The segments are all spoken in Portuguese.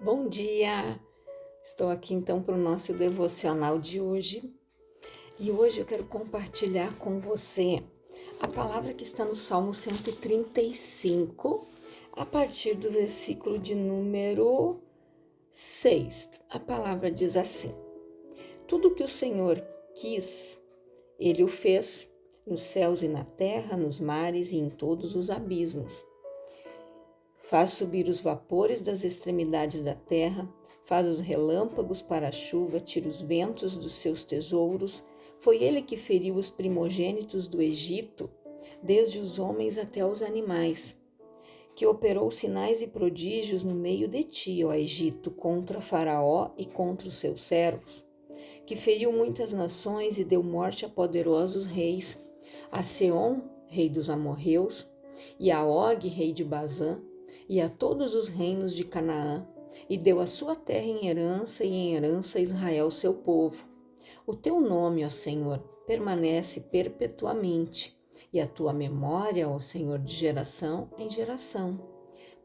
Bom dia! Estou aqui então para o nosso devocional de hoje e hoje eu quero compartilhar com você a palavra que está no Salmo 135, a partir do versículo de número 6. A palavra diz assim: Tudo que o Senhor quis, Ele o fez, nos céus e na terra, nos mares e em todos os abismos. Faz subir os vapores das extremidades da terra, faz os relâmpagos para a chuva, tira os ventos dos seus tesouros. Foi ele que feriu os primogênitos do Egito, desde os homens até os animais, que operou sinais e prodígios no meio de ti, ó Egito, contra Faraó e contra os seus servos, que feriu muitas nações e deu morte a poderosos reis, a Seom, rei dos amorreus, e a Og, rei de Bazã, e a todos os reinos de Canaã, e deu a sua terra em herança, e em herança a Israel, seu povo. O teu nome, ó Senhor, permanece perpetuamente, e a tua memória, ó Senhor, de geração em geração.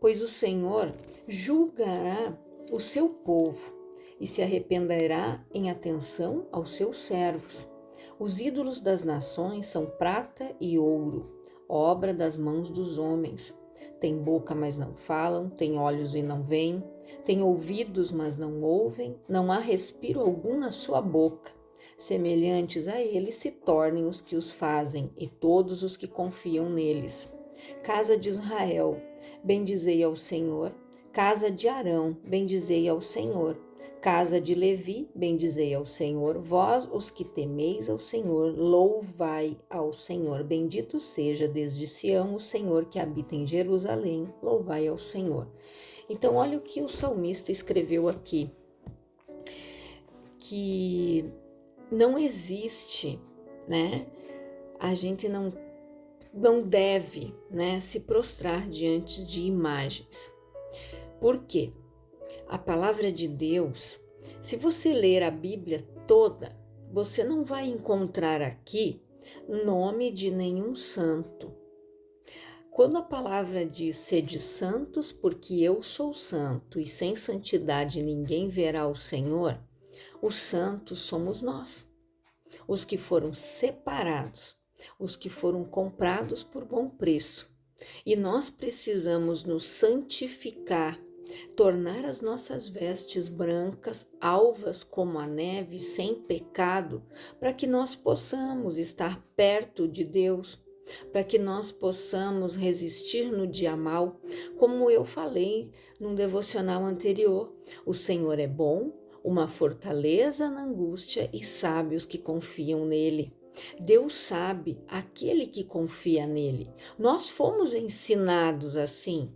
Pois o Senhor julgará o seu povo, e se arrependerá em atenção aos seus servos. Os ídolos das nações são prata e ouro, obra das mãos dos homens. Tem boca, mas não falam, tem olhos e não veem, tem ouvidos, mas não ouvem, não há respiro algum na sua boca. Semelhantes a eles se tornem os que os fazem e todos os que confiam neles. Casa de Israel, bendizei ao Senhor. Casa de Arão, bendizei ao Senhor. Casa de Levi, bendizei ao Senhor. Vós, os que temeis ao Senhor, louvai ao Senhor. Bendito seja desde Sião o Senhor que habita em Jerusalém. Louvai ao Senhor. Então, olha o que o salmista escreveu aqui. Que não existe, né? A gente não deve, né, se prostrar diante de imagens. Por quê? A palavra de Deus, se você ler a Bíblia toda, você não vai encontrar aqui nome de nenhum santo. Quando a palavra diz sede santos, porque eu sou santo, e sem santidade ninguém verá o Senhor, os santos somos nós, os que foram separados, os que foram comprados por bom preço. E nós precisamos nos santificar, tornar as nossas vestes brancas, alvas como a neve, sem pecado, para que nós possamos estar perto de Deus, para que nós possamos resistir no dia mal, como eu falei num devocional anterior. O Senhor é bom, uma fortaleza na angústia e sabe os que confiam nele. Deus sabe aquele que confia nele. Nós fomos ensinados assim,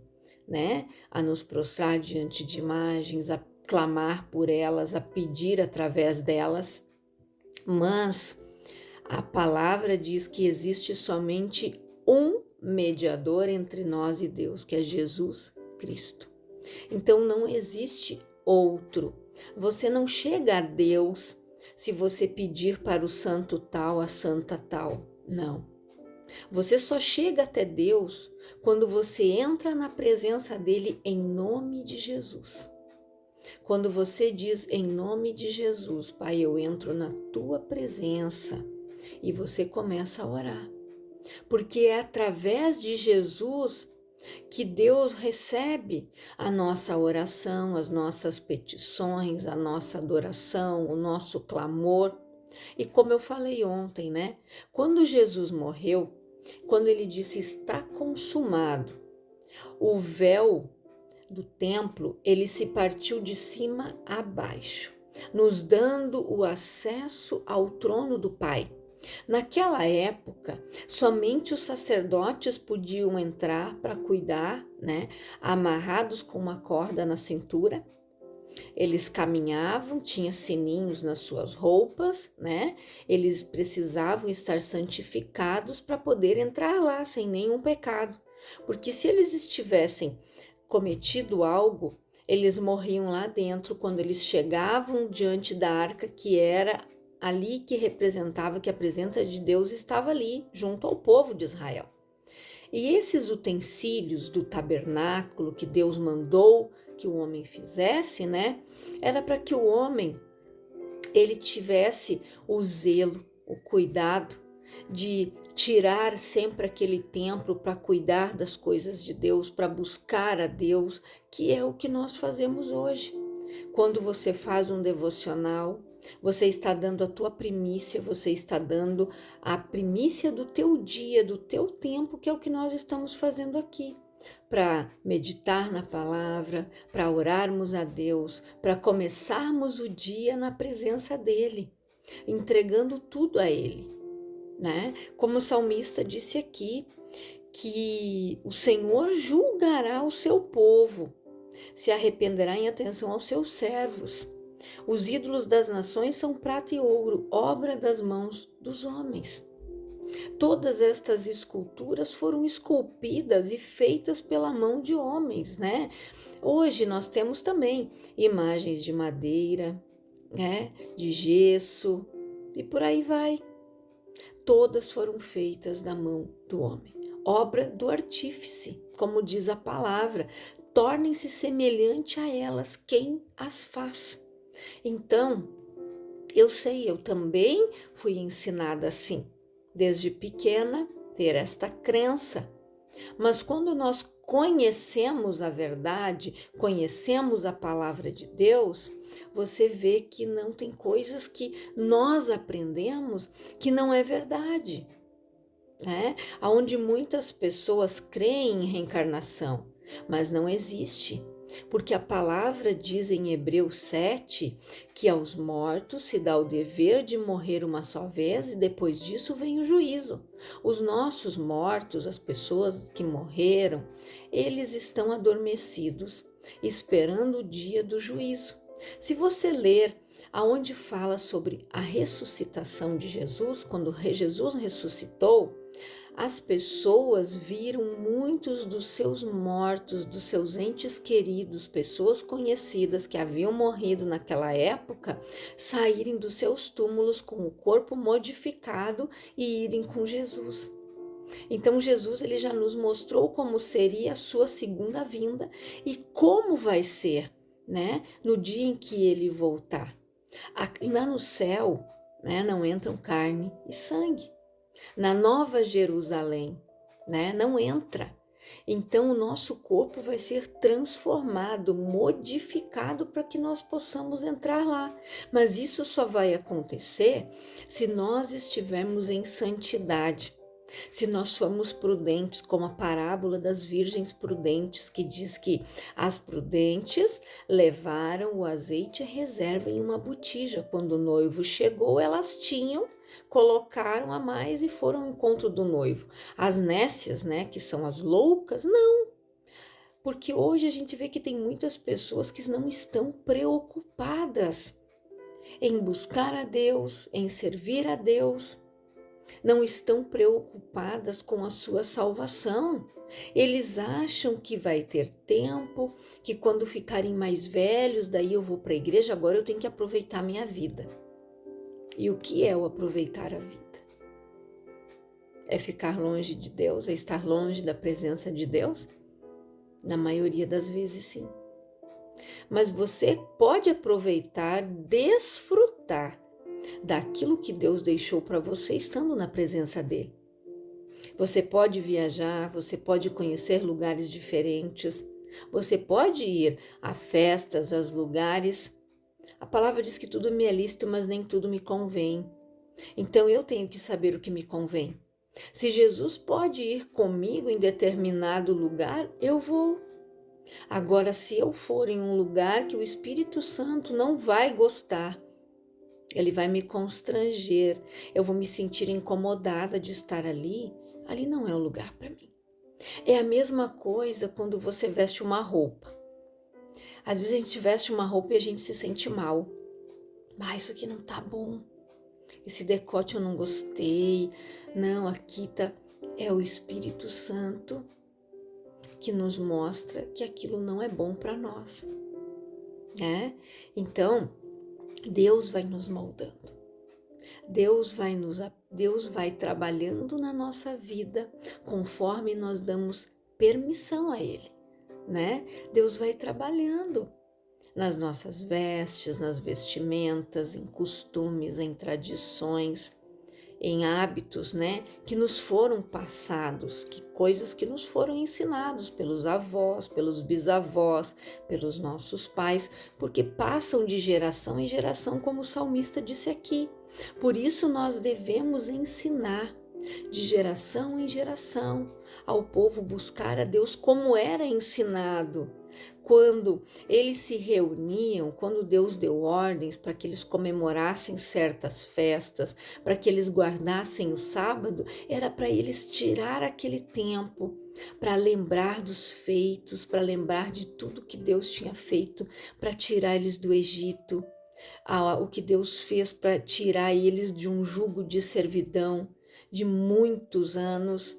né? A nos prostrar diante de imagens, a clamar por elas, a pedir através delas. Mas a palavra diz que existe somente um mediador entre nós e Deus, que é Jesus Cristo. Então não existe outro. Você não chega a Deus se você pedir para o santo tal, a santa tal. Não. Você só chega até Deus quando você entra na presença dele em nome de Jesus. Quando você diz em nome de Jesus, Pai, eu entro na tua presença, e você começa a orar. Porque é através de Jesus que Deus recebe a nossa oração, as nossas petições, a nossa adoração, o nosso clamor. E como eu falei ontem, né? Quando Jesus morreu, quando ele disse está consumado, o véu do templo, ele se partiu de cima a baixo, nos dando o acesso ao trono do Pai. Naquela época, somente os sacerdotes podiam entrar para cuidar, né, amarrados com uma corda na cintura. Eles caminhavam, tinha sininhos nas suas roupas, né? Eles precisavam estar santificados para poder entrar lá sem nenhum pecado. Porque se eles estivessem cometido algo, eles morriam lá dentro quando eles chegavam diante da arca, que era ali que representava que a presença de Deus estava ali, junto ao povo de Israel. E esses utensílios do tabernáculo que Deus mandou que o homem fizesse, né? Era para que o homem ele tivesse o zelo, o cuidado de tirar sempre aquele tempo para cuidar das coisas de Deus, para buscar a Deus, que é o que nós fazemos hoje. Quando você faz um devocional, você está dando a tua primícia, você está dando a primícia do teu dia, do teu tempo, que é o que nós estamos fazendo aqui, para meditar na palavra, para orarmos a Deus, para começarmos o dia na presença dele, entregando tudo a ele, né? Como o salmista disse aqui, que o Senhor julgará o seu povo, se arrependerá em atenção aos seus servos. Os ídolos das nações são prata e ouro, obra das mãos dos homens. Todas estas esculturas foram esculpidas e feitas pela mão de homens, né? Hoje nós temos também imagens de madeira, né? De gesso e por aí vai. Todas foram feitas da mão do homem, obra do artífice, como diz a palavra. Tornem-se semelhante a elas quem as faz. Então, eu sei, eu também fui ensinada assim, desde pequena, ter esta crença. Mas quando nós conhecemos a verdade, conhecemos a palavra de Deus, você vê que não tem coisas que nós aprendemos que não é verdade, né? Onde muitas pessoas creem em reencarnação, mas não existe. Porque a palavra diz em Hebreus 7 que aos mortos se dá o dever de morrer uma só vez e depois disso vem o juízo. Os nossos mortos, as pessoas que morreram, eles estão adormecidos, esperando o dia do juízo. Se você ler aonde fala sobre a ressuscitação de Jesus, quando Jesus ressuscitou, as pessoas viram muitos dos seus mortos, dos seus entes queridos, pessoas conhecidas que haviam morrido naquela época, saírem dos seus túmulos com o corpo modificado e irem com Jesus. Então Jesus ele já nos mostrou como seria a sua segunda vinda e como vai ser, né, no dia em que ele voltar. Lá no céu, né, não entram carne e sangue. Na Nova Jerusalém, né? Não entra. Então o nosso corpo vai ser transformado, modificado para que nós possamos entrar lá. Mas isso só vai acontecer se nós estivermos em santidade. Se nós formos prudentes, como a parábola das virgens prudentes, que diz que as prudentes levaram o azeite e reserva em uma botija. Quando o noivo chegou, elas tinham, colocaram a mais e foram ao encontro do noivo. As nécias, né, que são as loucas, não. Porque hoje a gente vê que tem muitas pessoas que não estão preocupadas em buscar a Deus, em servir a Deus. Não estão preocupadas com a sua salvação. Eles acham que vai ter tempo, que quando ficarem mais velhos, daí eu vou para a igreja, agora eu tenho que aproveitar a minha vida. E o que é o aproveitar a vida? É ficar longe de Deus? É estar longe da presença de Deus? Na maioria das vezes, sim. Mas você pode aproveitar, desfrutar daquilo que Deus deixou para você estando na presença dele. Você pode viajar, você pode conhecer lugares diferentes, você pode ir a festas, aos lugares. A palavra diz que tudo me é lícito, mas nem tudo me convém. Então eu tenho que saber o que me convém. Se Jesus pode ir comigo em determinado lugar, eu vou. Agora, se eu for em um lugar que o Espírito Santo não vai gostar, ele vai me constranger, eu vou me sentir incomodada de estar ali, ali não é o lugar para mim. É a mesma coisa quando você veste uma roupa. Às vezes a gente veste uma roupa e a gente se sente mal. Mas isso aqui não tá bom. Esse decote eu não gostei. Não, aqui tá. É o Espírito Santo que nos mostra que aquilo não é bom para nós, né? Então, Deus vai nos moldando. Deus vai trabalhando na nossa vida conforme nós damos permissão a Ele, né? Deus vai trabalhando nas nossas vestes, nas vestimentas, em costumes, em tradições, em hábitos, né, que nos foram passados, que coisas que nos foram ensinados pelos avós, pelos bisavós, pelos nossos pais, porque passam de geração em geração, como o salmista disse aqui. Por isso nós devemos ensinar de geração em geração ao povo buscar a Deus como era ensinado. Quando eles se reuniam, quando Deus deu ordens para que eles comemorassem certas festas, para que eles guardassem o sábado, era para eles tirar aquele tempo para lembrar dos feitos, para lembrar de tudo que Deus tinha feito para tirar eles do Egito, o que Deus fez para tirar eles de um jugo de servidão de muitos anos.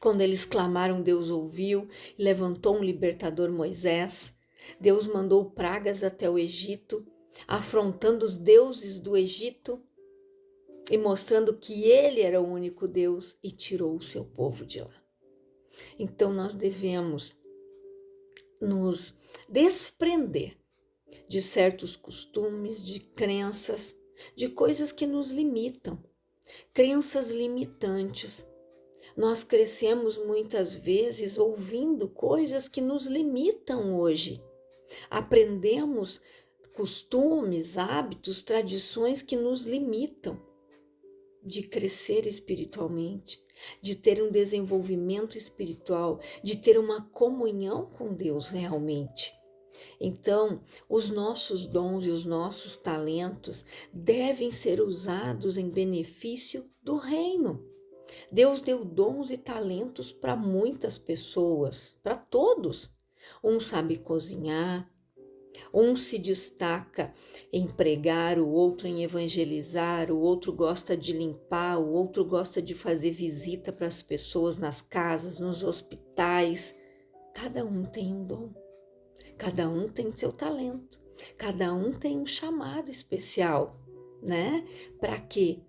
Quando eles clamaram, Deus ouviu e levantou um libertador, Moisés. Deus mandou pragas até o Egito, afrontando os deuses do Egito e mostrando que ele era o único Deus, e tirou o seu povo de lá. Então nós devemos nos desprender de certos costumes, de crenças, de coisas que nos limitam, crenças limitantes. Nós crescemos muitas vezes ouvindo coisas que nos limitam hoje. Aprendemos costumes, hábitos, tradições que nos limitam de crescer espiritualmente, de ter um desenvolvimento espiritual, de ter uma comunhão com Deus realmente. Então, os nossos dons e os nossos talentos devem ser usados em benefício do reino. Deus deu dons e talentos para muitas pessoas, para todos. Um sabe cozinhar, um se destaca em pregar, o outro em evangelizar, o outro gosta de limpar, o outro gosta de fazer visita para as pessoas nas casas, nos hospitais. Cada um tem um dom, cada um tem seu talento, cada um tem um chamado especial, né? Para quê?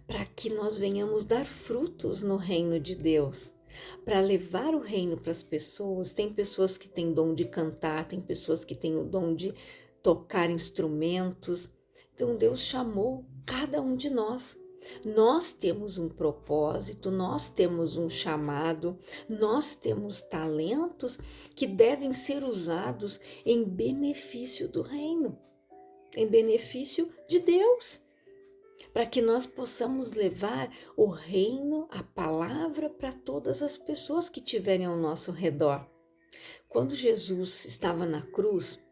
Para que nós venhamos dar frutos no reino de Deus, para levar o reino para as pessoas. Tem pessoas que têm dom de cantar, tem pessoas que têm o dom de tocar instrumentos. Então Deus chamou cada um de nós. Nós temos um propósito, nós temos um chamado, nós temos talentos que devem ser usados em benefício do reino, em benefício de Deus, para que nós possamos levar o reino, a palavra, para todas as pessoas que estiverem ao nosso redor. Quando Jesus estava na cruz,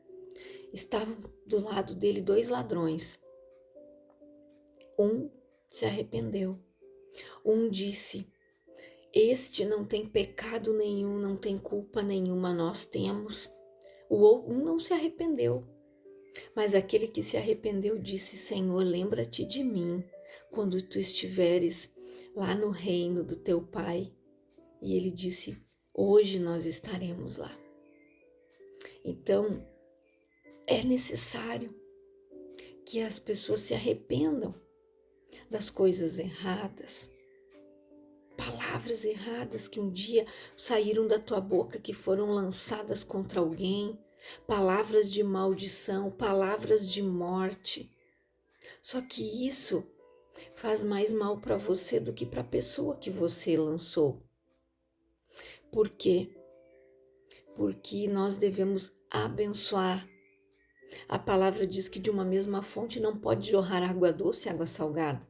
estavam do lado dele 2 ladrões. Um se arrependeu. Um disse: este não tem pecado nenhum, não tem culpa nenhuma, nós temos. O outro não se arrependeu. Mas aquele que se arrependeu disse: Senhor, lembra-te de mim quando tu estiveres lá no reino do teu Pai. E ele disse: hoje nós estaremos lá. Então, é necessário que as pessoas se arrependam das coisas erradas, palavras erradas que um dia saíram da tua boca, que foram lançadas contra alguém, palavras de maldição, palavras de morte. Só que isso faz mais mal para você do que para a pessoa que você lançou. Por quê? Porque nós devemos abençoar. A palavra diz que de uma mesma fonte não pode jorrar água doce e água salgada.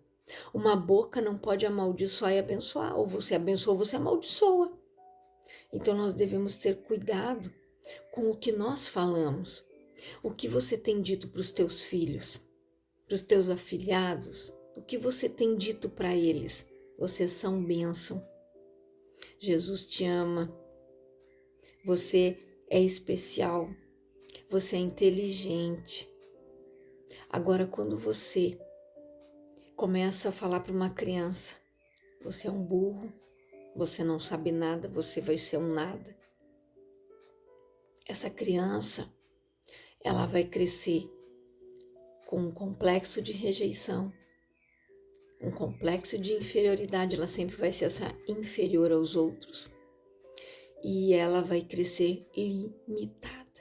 Uma boca não pode amaldiçoar e abençoar. Ou você abençoa ou você amaldiçoa. Então nós devemos ter cuidado com o que nós falamos. O que você tem dito para os teus filhos, para os teus afilhados, o que você tem dito para eles. Vocês são bênção. Jesus te ama. Você é especial. Você é inteligente. Agora, quando você começa a falar para uma criança: você é um burro, você não sabe nada, você vai ser um nada. Essa criança, ela vai crescer com um complexo de rejeição, um complexo de inferioridade. Ela sempre vai ser essa inferior aos outros. e ela vai crescer limitada,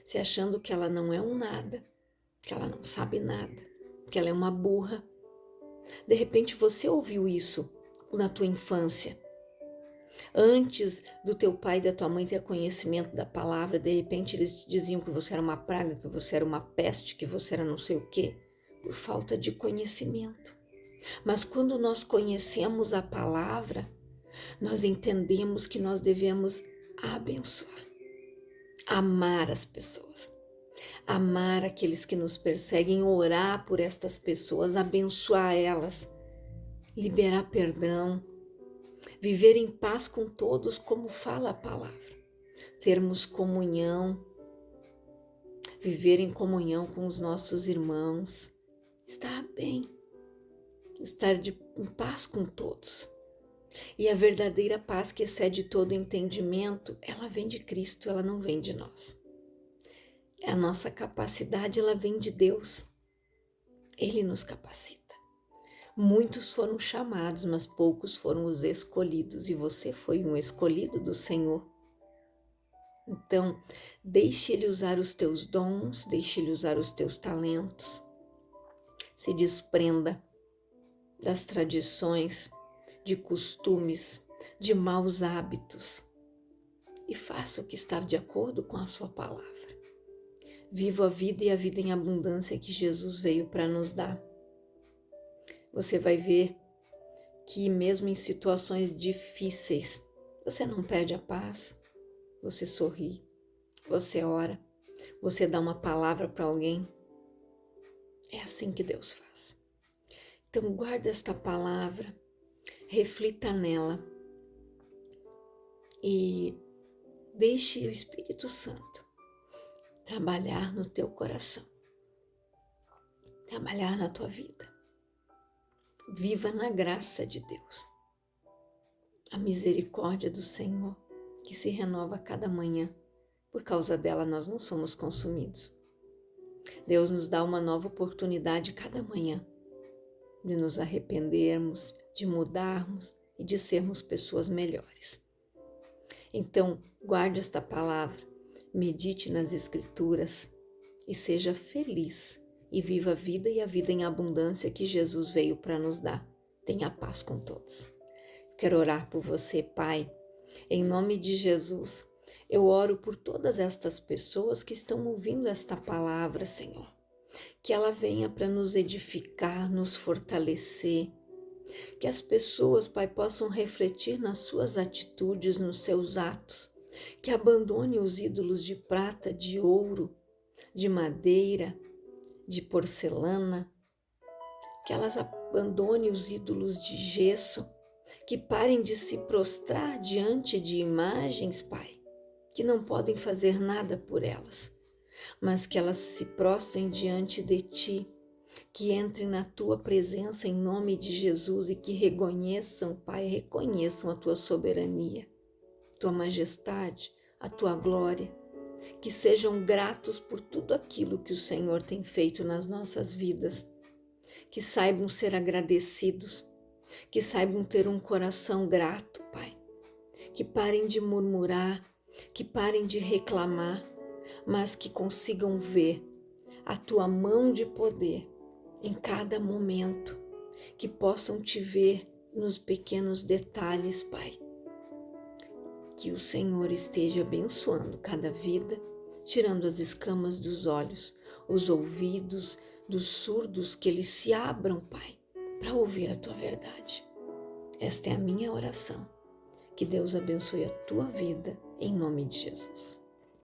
se achando que ela não é um nada, que ela não sabe nada, que ela é uma burra. De repente você ouviu isso na tua infância. Antes do teu pai e da tua mãe ter conhecimento da palavra, de repente eles te diziam que você era uma praga, que você era uma peste, que você era não sei o quê, por falta de conhecimento. Mas quando nós conhecemos a palavra, nós entendemos que nós devemos abençoar, amar as pessoas, amar aqueles que nos perseguem, orar por estas pessoas, abençoar elas, liberar perdão, viver em paz com todos, como fala a palavra, termos comunhão, viver em comunhão com os nossos irmãos, estar bem, estar em paz com todos. E a verdadeira paz que excede todo entendimento, ela vem de Cristo, ela não vem de nós. A nossa capacidade, ela vem de Deus. Ele nos capacita. Muitos foram chamados, mas poucos foram os escolhidos, e você foi um escolhido do Senhor. Então, deixe Ele usar os teus dons, deixe Ele usar os teus talentos. Se desprenda das tradições, de costumes, de maus hábitos e faça o que está de acordo com a sua palavra. Viva a vida e a vida em abundância que Jesus veio para nos dar. Você vai ver que mesmo em situações difíceis, você não perde a paz, você sorri, você ora, você dá uma palavra para alguém. É assim que Deus faz. Então guarda esta palavra, reflita nela e deixe o Espírito Santo trabalhar no teu coração, trabalhar na tua vida. Viva na graça de Deus, a misericórdia do Senhor que se renova a cada manhã. Por causa dela nós não somos consumidos. Deus nos dá uma nova oportunidade cada manhã de nos arrependermos, de mudarmos e de sermos pessoas melhores. Então, guarde esta palavra, medite nas Escrituras e seja feliz e viva a vida e a vida em abundância que Jesus veio para nos dar. Tenha paz com todos. Quero orar por você, Pai. Em nome de Jesus, eu oro por todas estas pessoas que estão ouvindo esta palavra, Senhor. Que ela venha para nos edificar, nos fortalecer. Que as pessoas, Pai, possam refletir nas suas atitudes, nos seus atos. Que abandone os ídolos de prata, de ouro, de madeira, de porcelana. Que elas abandonem os ídolos de gesso. Que parem de se prostrar diante de imagens, Pai, que não podem fazer nada por elas, mas que elas se prostrem diante de Ti, que entrem na Tua presença em nome de Jesus e que reconheçam, Pai, reconheçam a Tua soberania, Tua majestade, a Tua glória, que sejam gratos por tudo aquilo que o Senhor tem feito nas nossas vidas, que saibam ser agradecidos, que saibam ter um coração grato, Pai, que parem de murmurar, que parem de reclamar, mas que consigam ver a Tua mão de poder em cada momento, que possam Te ver nos pequenos detalhes, Pai. Que o Senhor esteja abençoando cada vida, tirando as escamas dos olhos, os ouvidos dos surdos, que eles se abram, Pai, para ouvir a Tua verdade. Esta é a minha oração. Que Deus abençoe a tua vida, em nome de Jesus.